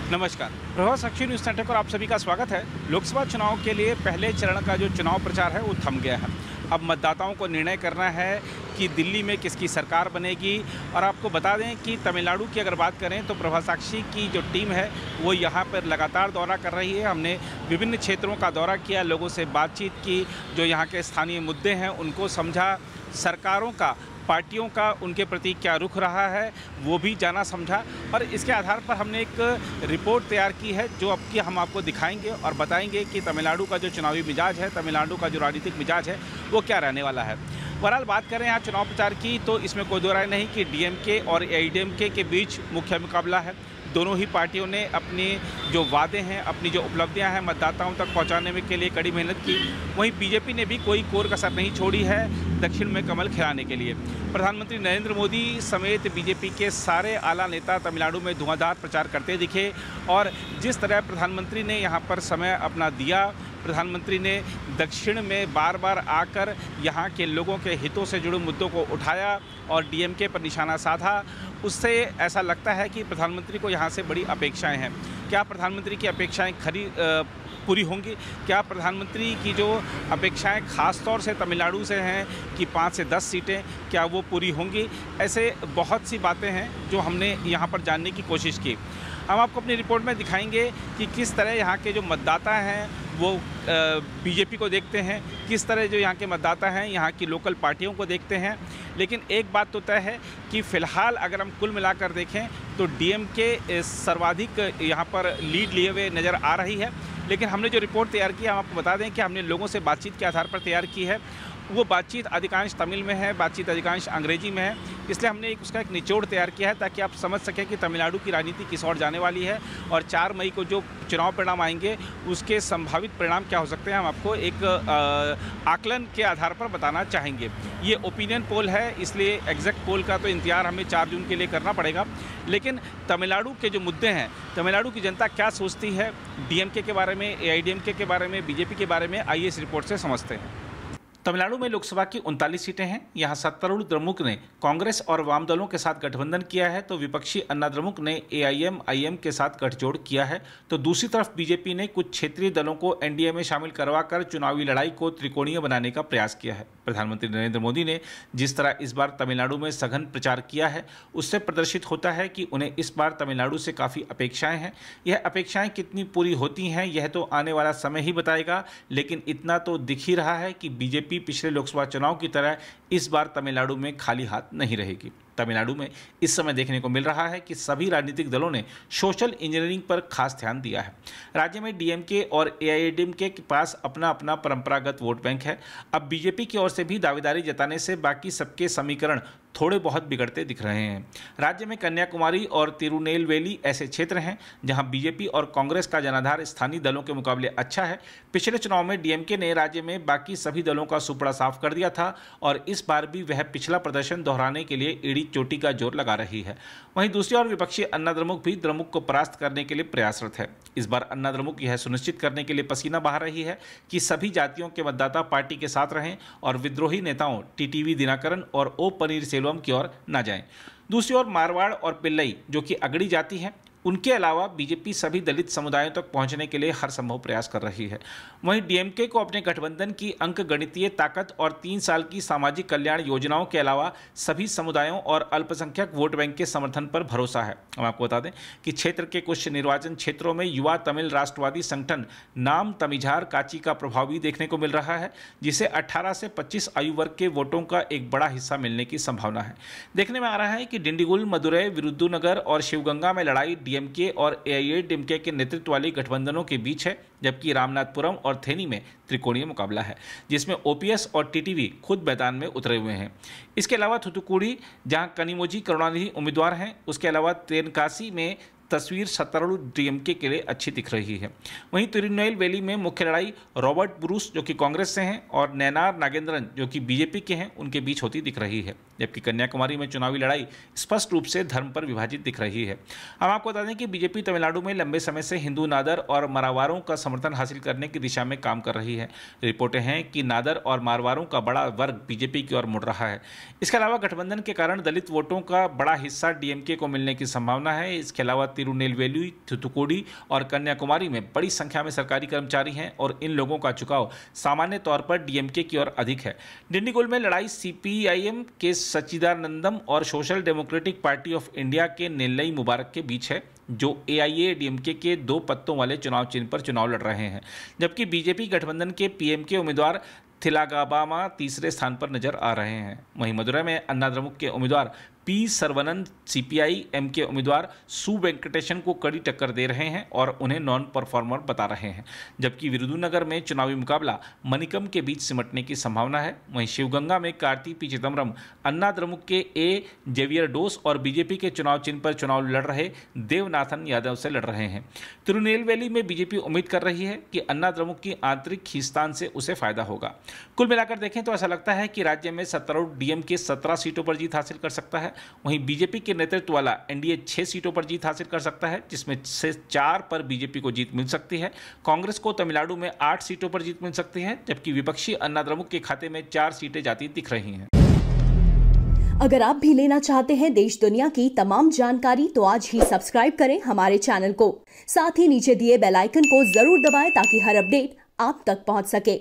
नमस्कार, प्रभाव साक्षी news network और आप सभी का स्वागत है। लोकसभा चुनाव के लिए पहले चरण का जो चुनाव प्रचार है वो थम गया है। अब मतदाताओं को निर्णय करना है कि दिल्ली में किसकी सरकार बनेगी। और आपको बता दें कि तमिलनाडु की अगर बात करें तो प्रभाव साक्षी की जो टीम है वो यहाँ पर लगातार दौरा कर रही है। हमने विभिन्न क्षेत्रों का दौरा किया, लोगों से बातचीत की, जो यहाँ के स्थानीय मुद्दे हैं उनको समझा, सरकारों का, पार्टियों का उनके प्रति क्या रुख रहा है वो भी जाना समझा। और इसके आधार पर हमने एक रिपोर्ट तैयार की है जो अब की हम आपको दिखाएंगे और बताएंगे कि तमिलनाडु का जो चुनावी मिजाज है, तमिलनाडु का जो राजनीतिक मिजाज है वो क्या रहने वाला है। बहरहाल बात करें यहाँ चुनाव प्रचार की तो इसमें कोई दो राय नहीं कि डीएमके और एआईडीएमके के बीच मुख्य मुकाबला है। दोनों ही पार्टियों ने अपने जो वादे हैं, अपनी जो उपलब्धियां हैं मतदाताओं तक पहुंचाने में के लिए कड़ी मेहनत की। वहीं बीजेपी ने भी कोई कोर कसर नहीं छोड़ी है दक्षिण में कमल खिलाने के लिए। प्रधानमंत्री नरेंद्र मोदी समेत बीजेपी के सारे आला नेता तमिलनाडु में धुआंधार प्रचार करते दिखे। और जिस तरह प्रधानमंत्री ने यहाँ पर समय अपना दिया, प्रधानमंत्री ने दक्षिण में बार बार आकर यहाँ के लोगों के हितों से जुड़े मुद्दों को उठाया और डीएमके पर निशाना साधा, उससे ऐसा लगता है कि प्रधानमंत्री को यहाँ से बड़ी अपेक्षाएं हैं। क्या प्रधानमंत्री की अपेक्षाएं पूरी होंगी? क्या प्रधानमंत्री की जो अपेक्षाएं ख़ास तौर से तमिलनाडु से हैं कि 5 से 10 सीटें, क्या वो पूरी होंगी? ऐसे बहुत सी बातें हैं जो हमने यहाँ पर जानने की कोशिश की। हम आपको अपनी रिपोर्ट में दिखाएंगे कि किस तरह यहाँ के जो मतदाता हैं वो बीजेपी को देखते हैं, किस तरह जो यहाँ के मतदाता हैं यहाँ की लोकल पार्टियों को देखते हैं। लेकिन एक बात तो तय है कि फ़िलहाल अगर हम कुल मिलाकर देखें तो डीएमके सर्वाधिक यहाँ पर लीड लिए हुए नज़र आ रही है। लेकिन हमने जो रिपोर्ट तैयार की, हम आपको बता दें कि हमने लोगों से बातचीत के आधार पर तैयार की है। वो बातचीत अधिकांश तमिल में है, बातचीत अधिकांश अंग्रेजी में है, इसलिए हमने उसका एक निचोड़ तैयार किया है ताकि आप समझ सकें कि तमिलनाडु की राजनीति किस ओर जाने वाली है। और 4 मई को जो चुनाव परिणाम आएंगे उसके संभावित परिणाम क्या हो सकते हैं, हम आपको एक आकलन के आधार पर बताना चाहेंगे। ये ओपिनियन पोल है, इसलिए एग्जैक्ट पोल का तो इंतजार हमें 4 जून के लिए करना पड़ेगा। लेकिन तमिलनाडु के जो मुद्दे हैं, तमिलनाडु की जनता क्या सोचती है डीएमके के बारे में, एआईडीएमके के बारे में, बीजेपी के बारे में, आइए इस रिपोर्ट से समझते हैं। तमिलनाडु में लोकसभा की 39 सीटें हैं। यहाँ सत्तारूढ़ द्रमुक ने कांग्रेस और वाम दलों के साथ गठबंधन किया है तो विपक्षी अन्ना द्रमुक ने एआईएमआईएम के साथ गठजोड़ किया है। तो दूसरी तरफ बीजेपी ने कुछ क्षेत्रीय दलों को एनडीए में शामिल करवाकर चुनावी लड़ाई को त्रिकोणीय बनाने का प्रयास किया है। प्रधानमंत्री नरेंद्र मोदी ने जिस तरह इस बार तमिलनाडु में सघन प्रचार किया है उससे प्रदर्शित होता है कि उन्हें इस बार तमिलनाडु से काफ़ी अपेक्षाएं हैं। यह अपेक्षाएं कितनी पूरी होती हैं यह तो आने वाला समय ही बताएगा। लेकिन इतना तो दिख ही रहा है कि बीजेपी पिछले लोकसभा चुनाव की तरह इस बार तमिलनाडु में खाली हाथ नहीं रहेगी। तमिलनाडु में इस समय देखने को मिल रहा है कि सभी राजनीतिक दलों ने सोशल इंजीनियरिंग पर खास ध्यान दिया है। राज्य में डीएमके और एआईडीएमके के पास अपना अपना परंपरागत वोट बैंक है। अब बीजेपी की ओर से भी दावेदारी जताने से बाकी सबके समीकरण थोड़े बहुत बिगड़ते दिख रहे हैं। राज्य में कन्याकुमारी और तिरुनेलवेली ऐसे क्षेत्र हैं जहां बीजेपी और कांग्रेस का जनाधार स्थानीय दलों के मुकाबले अच्छा है। पिछले चुनाव में डीएमके ने राज्य में बाकी सभी दलों का सुपड़ा साफ कर दिया था और इस बार भी वह पिछला प्रदर्शन दोहराने के लिए एड़ी चोटी का जोर लगा रही है। वहीं दूसरी ओर विपक्षी अन्ना द्रमुक भी द्रमुक को परास्त करने के लिए प्रयासरत है। इस बार अन्ना द्रमुक यह सुनिश्चित करने के लिए पसीना बहा रही है कि सभी जातियों के मतदाता पार्टी के साथ रहें और विद्रोही नेताओं टीटीवी दिनाकरन और ओ पनीरसेल्वम की ओर न जाएं। दूसरी ओर मारवाड़ और पिल्लई जो कि अगड़ी जाति हैं, उनके अलावा बीजेपी सभी दलित समुदायों तक पहुंचने के लिए हर संभव प्रयास कर रही है। वहीं डीएमके को अपने गठबंधन की अंकगणितीय ताकत और 3 साल की सामाजिक कल्याण योजनाओं के अलावा सभी समुदायों और अल्पसंख्यक वोट बैंक के समर्थन पर भरोसा है। हम आपको बता दें कि क्षेत्र के कुछ निर्वाचन क्षेत्रों में युवा तमिल राष्ट्रवादी संगठन नाम तमिझार काची का प्रभाव भी देखने को मिल रहा है, जिसे 18 से 25 आयु वर्ग के वोटों का एक बड़ा हिस्सा मिलने की संभावना है। देखने में आ रहा है कि डिंडीगुल, मदुरै, विरुद्धुनगर और शिवगंगा में लड़ाई डीएमके और एआईडीएमके के नेतृत्व वाली गठबंधनों के बीच है, जबकि रामनाथपुरम और थेनी में त्रिकोणीय मुकाबला है जिसमें ओपीएस और टीटीवी खुद मैदान में उतरे हुए हैं। इसके अलावा थुथुकुडी जहां कनिमोझी करुणानिधि उम्मीदवार हैं, उसके अलावा तेनकासी में तस्वीर सत्तारूढ़ डीएमके के लिए अच्छी दिख रही है। वहीं तिरुनेलवेली में मुख्य लड़ाई रॉबर्ट ब्रूस जो कि कांग्रेस से हैं और नैनार नागेंद्रन जो कि बीजेपी के हैं उनके बीच होती दिख रही है, जबकि कन्याकुमारी में चुनावी लड़ाई स्पष्ट रूप से धर्म पर विभाजित दिख रही है। हम आपको बता दें कि बीजेपी तमिलनाडु में लंबे समय से हिंदू नादर और मरावारों का समर्थन हासिल करने की दिशा में काम कर रही है। रिपोर्टें हैं कि नादर और मारवारों का बड़ा वर्ग बीजेपी की ओर मुड़ रहा है। इसके अलावा गठबंधन के कारण दलित वोटों का बड़ा हिस्सा डीएमके को मिलने की संभावना है। इसके अलावा तिरुनेलवेली, थूथुकुडी और कन्याकुमारी में बड़ी संख्या में सरकारी कर्मचारी हैं और इन लोगों का झुकाव सामान्य तौर पर डीएमके की ओर अधिक है। डिंडीगुल में लड़ाई सीपीआईएम के सच्चिदानंदम और social democratic party of India के नेल्लई मुबारक के बीच है, जो एआईएडीएमके के 2 पत्तों वाले चुनाव चिन्ह पर चुनाव लड़ रहे हैं, जबकि बीजेपी गठबंधन के पीएमके उम्मीदवार थिलागाबामा तीसरे स्थान पर नजर आ रहे हैं। वहीं मदुरै में अन्ना द्रमुक के उम्मीदवार पी सर्वनन सीपीआई-एम के उम्मीदवार सु वेंकटेशन को कड़ी टक्कर दे रहे हैं और उन्हें नॉन परफॉर्मर बता रहे हैं, जबकि विरुधुनगर में चुनावी मुकाबला मनिकम के बीच सिमटने की संभावना है। वहीं शिवगंगा में कार्ति पी चिदम्बरम अन्ना द्रमुक के ए जेवियर डोस और बीजेपी के चुनाव चिन्ह पर चुनाव लड़ रहे देवनाथन यादव से लड़ रहे हैं। तिरुनेलवेली में बीजेपी उम्मीद कर रही है कि अन्ना द्रमुक की आंतरिक खींचतान से उसे फायदा होगा। कुल मिलाकर देखें तो ऐसा लगता है कि राज्य में सत्तारूढ़ डीएमके 17 सीटों पर जीत हासिल कर सकता है। वहीं बीजेपी के नेतृत्व वाला एनडीए 6 सीटों पर जीत हासिल कर सकता है, जिसमें से 4 पर बीजेपी को जीत मिल सकती है। कांग्रेस को तमिलनाडु में 8 सीटों पर जीत मिल सकती है, जबकि विपक्षी अन्ना द्रमुक के खाते में 4 सीटें जाती दिख रही हैं। अगर आप भी लेना चाहते हैं देश दुनिया की तमाम जानकारी तो आज ही सब्सक्राइब करें हमारे चैनल को। साथ ही नीचे दिए बेल आइकन को जरूर दबाएं ताकि हर अपडेट आप तक पहुंच सके।